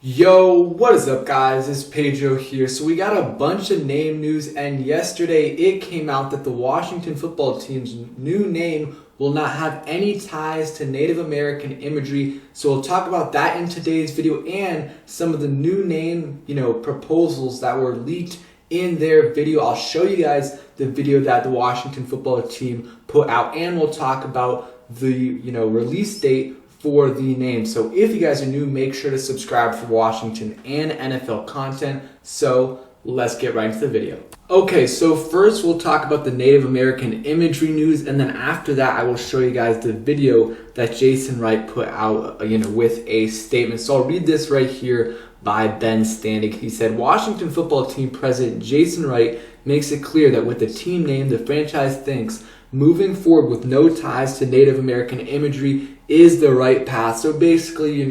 Yo, what is up guys? It's Pedro here. So we got a bunch of name news, and yesterday it came out that the Washington football team's new name will not have any ties to Native American imagery. So we'll talk about that in today's video and some of the new name, proposals that were leaked in their video. I'll show you guys the video that the Washington football team put out, and we'll talk about the, release date for the name. So if you guys are new, make sure to subscribe for Washington and NFL content. So let's get right into the video. Okay, so first we'll talk about the Native American imagery news, and then after that I will show you guys the video that Jason Wright put out, with a statement. So I'll read this right here by Ben Standig. He said, Washington football team president Jason Wright makes it clear that with the team name, the franchise thinks moving forward with no ties to Native American imagery is the right path. So basically,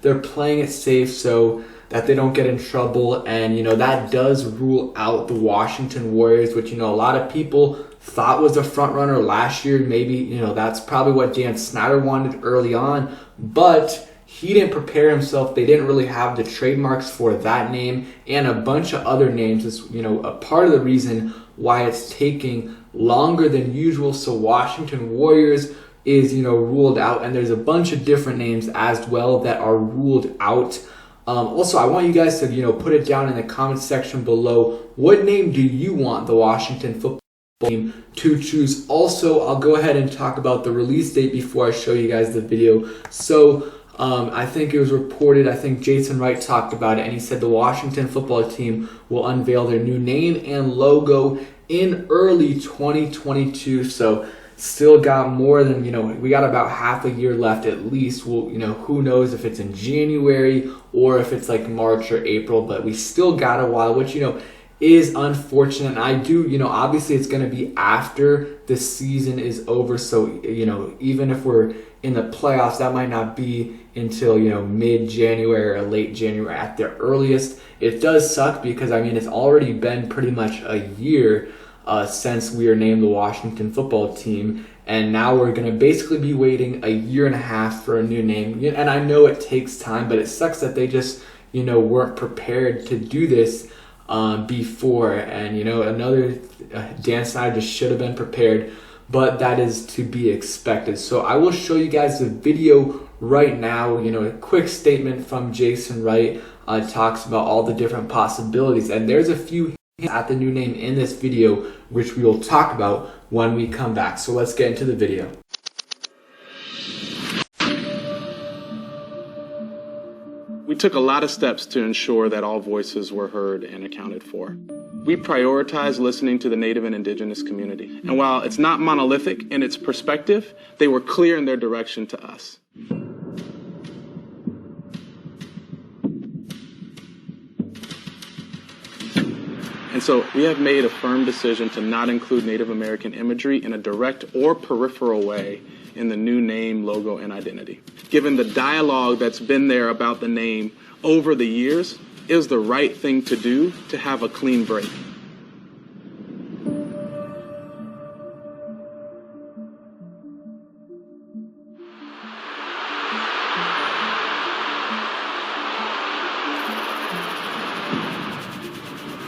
they're playing it safe so that they don't get in trouble. And, that does rule out the Washington Warriors, which, a lot of people thought was a front runner last year. Maybe, that's probably what Dan Snyder wanted early on, but he didn't prepare himself. They didn't really have the trademarks for that name and a bunch of other names. Is, a part of the reason why it's taking longer than usual. So Washington Warriors is, ruled out, and there's a bunch of different names as well that are ruled out. Also, I want you guys to, put it down in the comment section below. What name do you want the Washington football team to choose? Also, I'll go ahead and talk about the release date before I show you guys the video. So, I think it was reported, I think Jason Wright talked about it, and he said the Washington football team will unveil their new name and logo in early 2022. So still got more than, we got about half a year left at least. We'll, who knows if it's in January or if it's like March or April, but we still got a while, which, is unfortunate. And I do, obviously it's going to be after the season is over. So, even if we're in the playoffs, that might not be until, mid-January or late January at the earliest. It does suck because, it's already been pretty much a year since we were named the Washington football team, and now we're going to basically be waiting a year and a half for a new name. And I know it takes time, but it sucks that they just, weren't prepared to do this before. And, another Dan Snyder just should have been prepared, but that is to be expected. So I will show you guys the video right now. A quick statement from Jason Wright talks about all the different possibilities, and there's a few at the new name in this video, which we will talk about when we come back. So let's get into the video. We took a lot of steps to ensure that all voices were heard and accounted for. We prioritized listening to the Native and Indigenous community. And while it's not monolithic in its perspective, they were clear in their direction to us. And so we have made a firm decision to not include Native American imagery in a direct or peripheral way in the new name, logo, and identity. Given the dialogue that's been there about the name over the years, it was the right thing to do to have a clean break.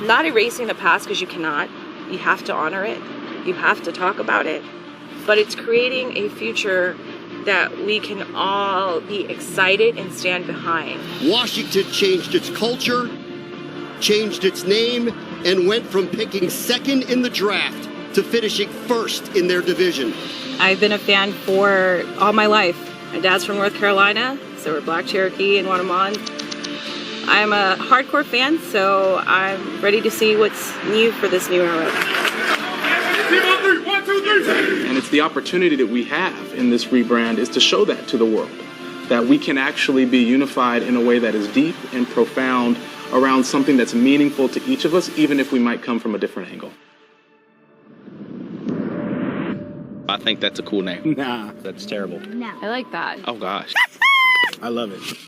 Not erasing the past, because you cannot. You have to honor it. You have to talk about it. But it's creating a future that we can all be excited and stand behind. Washington changed its culture, changed its name, and went from picking second in the draft to finishing first in their division. I've been a fan for all my life. My dad's from North Carolina, so we're Black Cherokee and Guatemala. I'm a hardcore fan, so I'm ready to see what's new for this new era. And it's the opportunity that we have in this rebrand is to show that to the world, that we can actually be unified in a way that is deep and profound around something that's meaningful to each of us, even if we might come from a different angle. I think that's a cool name. Nah, That's terrible. No. I like that. Oh gosh. I love it.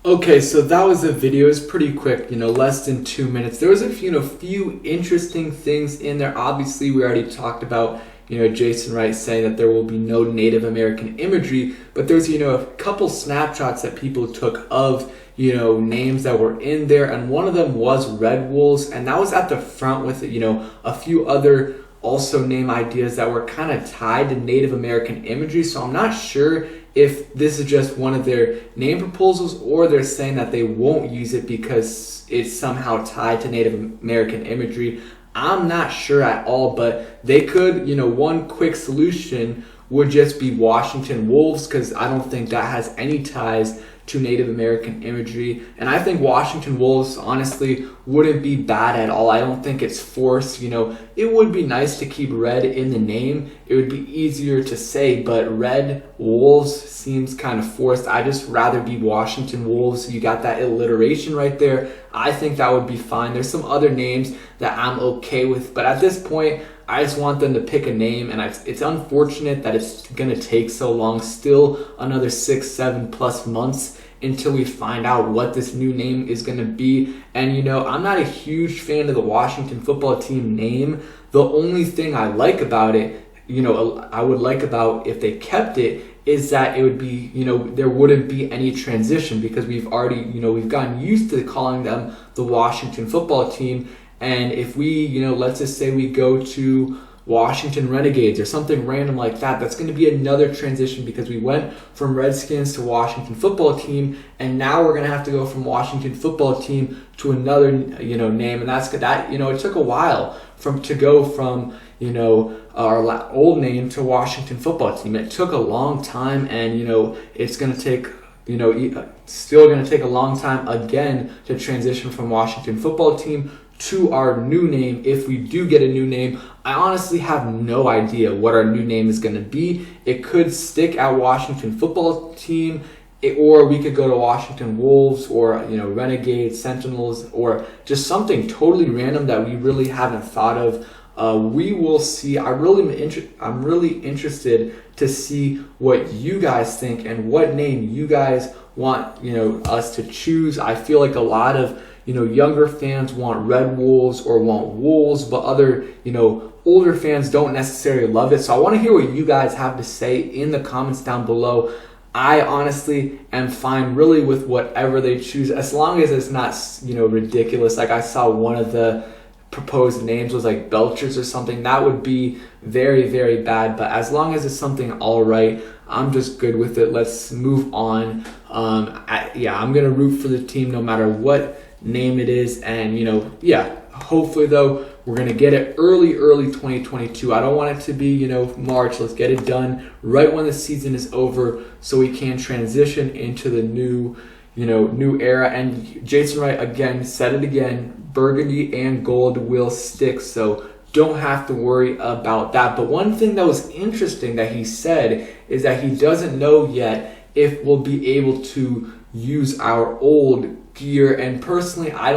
Okay, so that was the video. It's pretty quick, less than 2 minutes. There was a few interesting things in there. Obviously, we already talked about, Jason Wright saying that there will be no Native American imagery, but there's, a couple snapshots that people took of, names that were in there, and one of them was Red Wolves, and that was at the front with, a few other also name ideas that were kind of tied to Native American imagery. So I'm not sure if this is just one of their name proposals or they're saying that they won't use it because it's somehow tied to Native American imagery. I'm not sure at all, but they could, one quick solution would just be Washington Wolves, because I don't think that has any ties to Native American imagery. And I think Washington Wolves honestly wouldn't be bad at all. I don't think it's forced. It would be nice to keep red in the name. It would be easier to say, but Red Wolves seems kind of forced. I just rather be Washington Wolves. You got that alliteration right there. I think that would be fine. There's some other names that I'm okay with, but at this point, I just want them to pick a name, and it's unfortunate that it's going to take so long, still another 6-7+ months until we find out what this new name is going to be. And I'm not a huge fan of the Washington football team name. The only thing I like about it, I would like about if they kept it, is that it would be, there wouldn't be any transition, because we've already, we've gotten used to calling them the Washington football team. And if we, let's just say we go to Washington Renegades or something random like that, that's going to be another transition, because we went from Redskins to Washington football team, and now we're going to have to go from Washington football team to another, name. And that's that, it took a while to go from, our old name to Washington football team. It took a long time, and, it's going to take, still going to take a long time again to transition from Washington football team to our new name. If we do get a new name, I honestly have no idea what our new name is going to be. It could stick at Washington football team, or we could go to Washington Wolves, or Renegades, Sentinels, or just something totally random that we really haven't thought of. We will see. I'm really interested to see what you guys think and what name you guys want us to choose. I feel like a lot of younger fans want Red Wolves or want Wolves, but other, older fans don't necessarily love it. So I want to hear what you guys have to say in the comments down below. I honestly am fine really with whatever they choose, as long as it's not, ridiculous. Like I saw one of the proposed names was like Belchers or something. That would be very, very bad. But as long as it's something all right, I'm just good with it. Let's move on. I'm going to root for the team no matter what name it is. And hopefully though we're gonna get it early 2022. I don't want it to be March. Let's get it done right when the season is over, so we can transition into the new era. And Jason Wright again said it again, burgundy and gold will stick, so don't have to worry about that. But one thing that was interesting that he said is that he doesn't know yet if we'll be able to use our old gear. And personally, I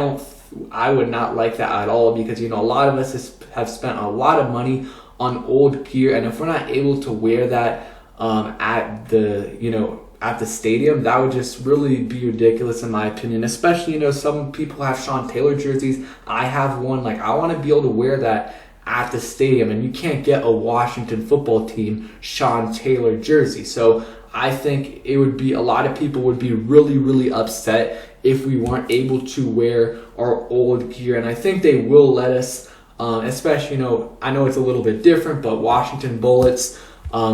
would not like that at all, because a lot of us have spent a lot of money on old gear, and if we're not able to wear that at the stadium, that would just really be ridiculous in my opinion. Especially some people have Sean Taylor jerseys. I have one. Like, I want to be able to wear that at the stadium, and you can't get a Washington football team Sean Taylor jersey. So I think it would be, a lot of people would be really, really upset if we weren't able to wear our old gear. And I think they will let us, especially, I know it's a little bit different, but Washington Bullets,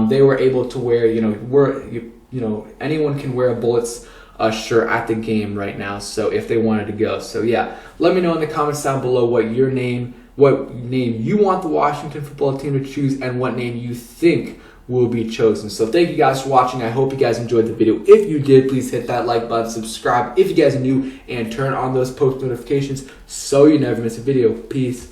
they were able to wear, anyone can wear a Bullets shirt at the game right now, so if they wanted to go. So yeah, let me know in the comments down below what name you want the Washington football team to choose, and what name you think will be chosen. So thank you guys for watching. I hope you guys enjoyed the video. If you did, please hit that like button, subscribe if you guys are new, and turn on those post notifications so you never miss a video. Peace.